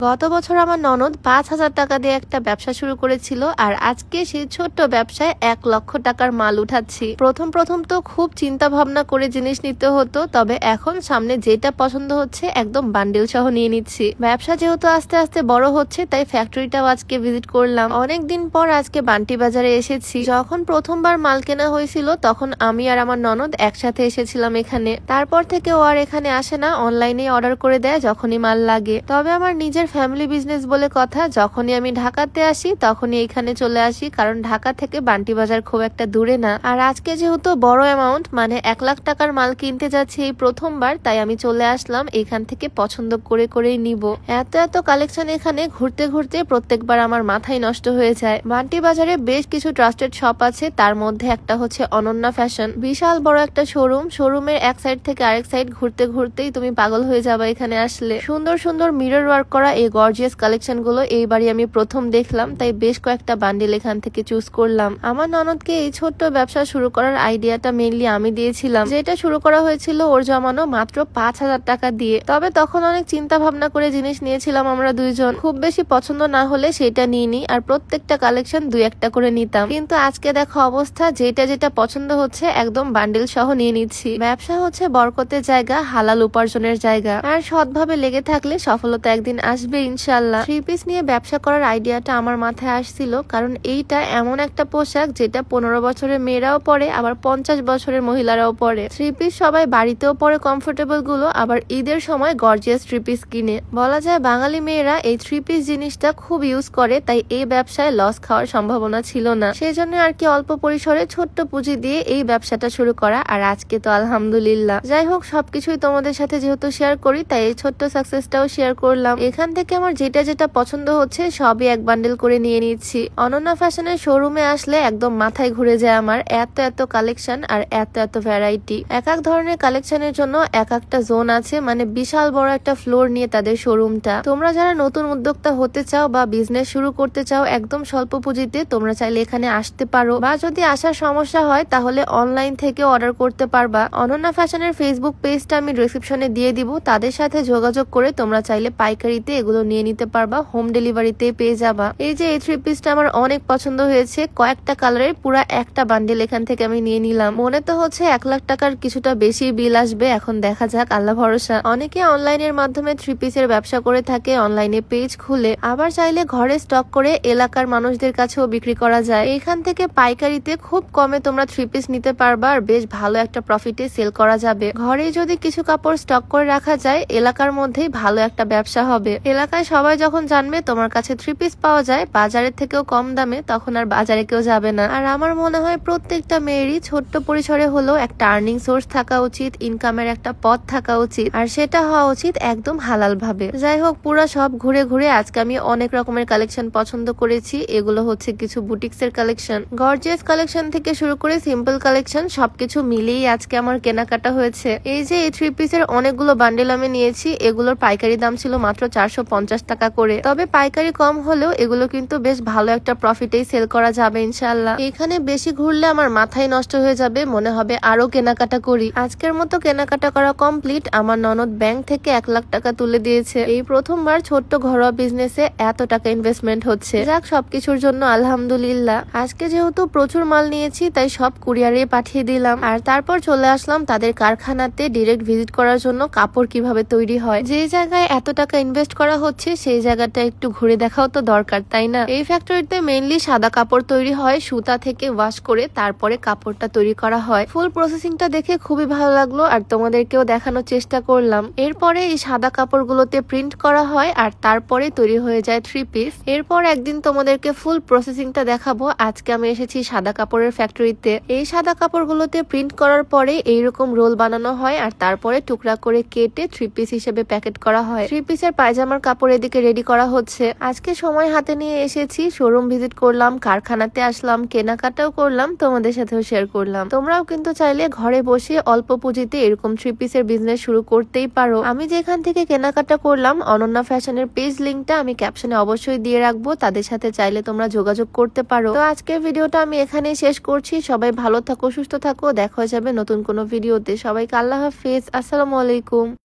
গত বছর আমার ননদ ৫,০০০ টাকা দিয়ে একটা ব্যবসা শুরু করেছিল, আর আজকে সেই ছোট্ট ব্যবসায় ১,০০,০০০ টাকার মাল উঠাচ্ছি। প্রথম প্রথম তো খুব চিন্তা ভাবনা করে জিনিস নিতে হতো, তবে এখন সামনে যেটা পছন্দ হচ্ছে একদম বান্ডিল সহ নিয়ে নিচ্ছি। ব্যবসা যেহেতু আস্তে আস্তে বড় হচ্ছে, তাই ফ্যাক্টরিটাও আজকে ভিজিট করলাম। অনেকদিন পর আজকে বান্টি বাজারে এসেছি। যখন প্রথমবার মাল কেনা হয়েছিল তখন আমি আর আমার ননদ একসাথে এসেছিলাম এখানে। তারপর থেকে ও আর এখানে আসে না, অনলাইনে অর্ডার করে দেয় যখনই মাল লাগে। তবে আমার নিজের ফ্যামিলি বিজনেস বলে কথা, যখনই আমি ঢাকাতে আসি তখনই এখানে চলে আসি, কারণ ঢাকা থেকে বান্টি বাজার খুব একটা দূরে না। আর আজকে যেহেতু বড় অ্যামাউন্ট, মানে ১,০০,০০০ টাকার মাল কিনতে যাচ্ছি এই প্রথমবার, তাই আমি চলে আসলাম এখান থেকে পছন্দ করে করেই নিব। এত এত কালেকশন এখানে ঘুরতে ঘুরতে প্রত্যেকবার আমার মাথায় নষ্ট হয়ে যায়। বান্টি বাজারে বেশ কিছু ট্রাস্টেড শপ আছে, তার মধ্যে একটা হচ্ছে অনন্যা ফ্যাশন। বিশাল বড় একটা শোরুম। শোরুমের এক সাইড থেকে আরেক সাইড ঘুরতে ঘুরতেই তুমি পাগল হয়ে যাবে এখানে আসলে। সুন্দর সুন্দর মিরর ওয়ার্ক করা এই গর্জিয়াস কালেকশন গুলো এইবারই আমি প্রথম দেখলাম, তাই বেশ কয়েকটা বান্ডিল এখান থেকে চুজ করলাম। আমার ননদকে এই ছোট্ট ব্যবসা শুরু করার আইডিয়াটা মেইনলি আমি দিয়েছিলাম, যেটা শুরু করা হয়েছিল ওর জমানো মাত্র ৫,০০০ টাকা দিয়ে। তবে তখন অনেক চিন্তা ভাবনা করে জিনিস নিয়েছিলাম আমরা দুইজন। খুব বেশি পছন্দ না হলে সেটা নিয়ে নি, আর প্রত্যেকটা কালেকশন দুই একটা করে নিতাম। কিন্তু আজকে দেখো অবস্থা, যেটা যেটা পছন্দ হচ্ছে একদম বান্ডিল সহ নিয়ে নিচ্ছি। ব্যবসা হচ্ছে বরকতের জায়গা, হালাল উপার্জনের জায়গা, আর সৎভাবে লেগে থাকলে সফলতা একদিন আসবে ইনশাল্লাহ। থ্রি পিস নিয়ে ব্যবসা করার আইডিয়াটা আমার মাথায় আসছিল, কারণ এইটা এমন একটা পোশাক যেটা ১৫ বছরের মেয়েরাও পরে, আবার ৫০ বছরের মহিলারাও পরে। থ্রি পিস সবাই বাড়িতেও পরে কমফোর্টেবল গুলো, আবার ঈদের সময় গর্জিয়াস থ্রি পিস কিনে। বলা যায় বাঙালি মেয়েরা এই থ্রি পিস জিনিসটা খুব ইউজ করে, তাই এই ব্যবসায় লস খাওয়ার সম্ভাবনা ছিল না। সেই জন্য আর কি অল্প পরিসরে ছোট্ট পুঁজি দিয়ে এই ব্যবসাটা শুরু করা। আর আজকে তো আলহামদুলিল্লাহ। যাই হোক, সবকিছুই তোমাদের সাথে যেহেতু শেয়ার করি, তাই এই ছোট্ট সাকসেসটাও শেয়ার করলাম। এখান থেকে আমার যেটা যেটা পছন্দ হচ্ছে সবই এক বান্ডেল করে নিয়ে নিচ্ছি। অনন্যা ফ্যাশনের শোরুমে আসলে একদম মাথায় ঘুরে যায় আমার, এত এত কালেকশন আর এত এত ভ্যারাইটি। এক এক ধরনের কালেকশনের জন্য এক একটা জোন আছে, মানে বিশাল বড় একটা ফ্লোর নিয়ে তাদের শোরুমটা। তোমরা যারা নতুন উদ্যোক্তা হতে চাও বা বিজনেস শুরু করতে চাও একদম স্বল্প পুঁজিতে, তোমরা চাইলে এখানে আসতে পারো, বা যদি আসার সমস্যা হয় তাহলে অনলাইন থেকে অর্ডার করতে পারবা। অনন্যা ফ্যাশনের ফেসবুক পেজটা আমি ডেসক্রিপশনে দিয়ে দিব, তাদের সাথে যোগাযোগ করে তোমরা চাইলে পাইকারিতে এগুলো নিয়ে নিতে পারবা, হোম ডেলিভারিতে পেয়ে যাবা। এই যে এই থ্রি পিসটা আমার অনেক পছন্দ হয়েছে, কয়েকটা কালারের পুরা একটা বান্ডেল এখান থেকে আমি নিয়ে নিলাম। মনে তো হচ্ছে ১,০০,০০০ টাকার কিছুটা বেশি বিল আসবে, এখন দেখা যাক, আল্লাহ ভরসা। অনেকে অনলাইনের মাধ্যমে থ্রি পিসের ব্যবসা করে থাকে, অনলাইনে পেজ খুলে, আবার চাইলে ঘরে স্টক করে এলাকার মানুষদের কাছেও বিক্রি করা যায়। এখান থেকে পাইকারিতে খুব কমে তোমরা থ্রি পিস নিতে পারবা, আর বেশ ভালো একটা প্রফিটে সেল করা যাবে। ঘরে যদি কিছু কাপড় স্টক করে রাখা যায়, এলাকার মধ্যেই ভালো একটা ব্যবসা হবে। এলাকায় সবাই যখন জানবে তোমার কাছে থ্রি পিস পাওয়া যায় বাজারের থেকেও কম দামে, তখন আর বাজারে কেউ যাবে না। আর আমার মনে হয় প্রত্যেকটা মেয়েরই ছোট্ট পরিসরে হলেও একটা আর্নিং সোর্স থাকা উচিত, ইনকামের একটা পথ থাকা উচিত, আর সেটা হওয়া উচিত একদম হালাল ভাবে। যাই হোক, পুরো সব ঘুরে ঘুরে আজকে আমি অনেক রকমের কালেকশন পছন্দ করেছি। এগুলো হচ্ছে কিছু বুটিক্স এর কালেকশন, গর্জিয়াস কালেকশন থেকে শুরু করে সিম্পল কালেকশন, সবকিছু মিলিয়েই আজকে আমার কেনাকাটা হয়েছে। এই যে এই থ্রি পিসের অনেকগুলো বান্ডেল আমি নিয়েছি, এগুলোর পাইকারি দাম ছিল মাত্র ৪৫০ টাকা করে। তবে পাইকারি কম হলেও এগুলো কিন্তু বেশ ভালো একটা প্রফিটেই সেল করা যাবে ইনশাল্লাহ। এখানে বেশি ঘুরলে আমার মাথায় নষ্ট হয়ে যাবে, মনে হবে আরো কেনাকাটা করি। আজকের মতো কেনাকাটা করা কমপ্লিট। আমার ননদ ব্যাংক থেকে ১,০০,০০০ টাকা তুলে দিয়েছে। এই প্রথমবার ছোট্ট ঘরোয়া বিজনেসে এত টাকা ইনভেস্টমেন্ট হচ্ছে। যাক, সবকিছুর জন্য আলহামদুলিল্লাহ। আজকে যেহেতু প্রচুর মাল নিয়েছি, তাই সব কুরিয়ারে পাঠিয়ে দিলাম, আর তারপর চলে আসলাম তাদের কারখানাতে ডিরেক্ট ভিজিট করার জন্য কাপড় কিভাবে তৈরি হয়। যে জায়গায় এত টাকা ইনভেস্ট করা হচ্ছে সেই জায়গাটা একটু ঘুরে দেখাও তো দরকার, তাই না? এই ফ্যাক্টরিতে মেইনলি সাদা কাপড় তৈরি হয়, সুতা থেকে ওয়াশ করে তারপরে কাপড়টা তৈরি করা হয়। ফুল প্রসেসিংটা দেখে খুবই ভালো লাগলো, আর তোমাদেরকেও দেখানোর চেষ্টা করলাম। এরপরে এই সাদা কাপড়গুলোতে প্রিন্ট করা হয়, আর তারপরে তৈরি হয়ে যায় থ্রি পিস। এরপর একদিন তোমাদেরকে ফুল প্রসেসিংটা দেখাবো। আজকে আমি এসেছি সাদা কাপড়ের ফ্যাক্টরিতে। এই সাদা কাপড়গুলোতে প্রিন্ট করার পরে এইরকম রোল বানানো হয়, আর তারপরে টুকরা করে কেটে থ্রি পিস হিসেবে প্যাকেট করা হয়। থ্রি পিসের পায়জামার কাপড় এদিকে রেডি করা হচ্ছে। আজকে সময় হাতে নিয়ে এসেছি, শোরুম ভিজিট করলাম, কারখানাতে আসলাম, কেনাকাটাও করলাম, তোমাদের সাথেও শেয়ার করলাম। তোমরাও কিন্তু চাইলে ঘরে বসে অল্প পুঁজিতে এরকম থ্রি পিসের বিজনেস শুরু করতেই পারো। আমি যেখান থেকে কেনাকাটা করলাম, অনন্যা ফ্যাশনের পেজ লিঙ্কটা আমি ক্যাপশনে অবশ্যই দিয়ে রাখবো, তাদের সাথে চাইলে তোমরা যোগাযোগ করতে পারো। তো আজকের ভিডিওটা আমি এখানেই শেষ করছি। সবাই ভালো থাকো, সুস্থ থাকো, দেখা হয়ে যাবে নতুন কোনো ভিডিওতে। সবাইকে আল্লাহ হাফেজ, আসসালামু আলাইকুম।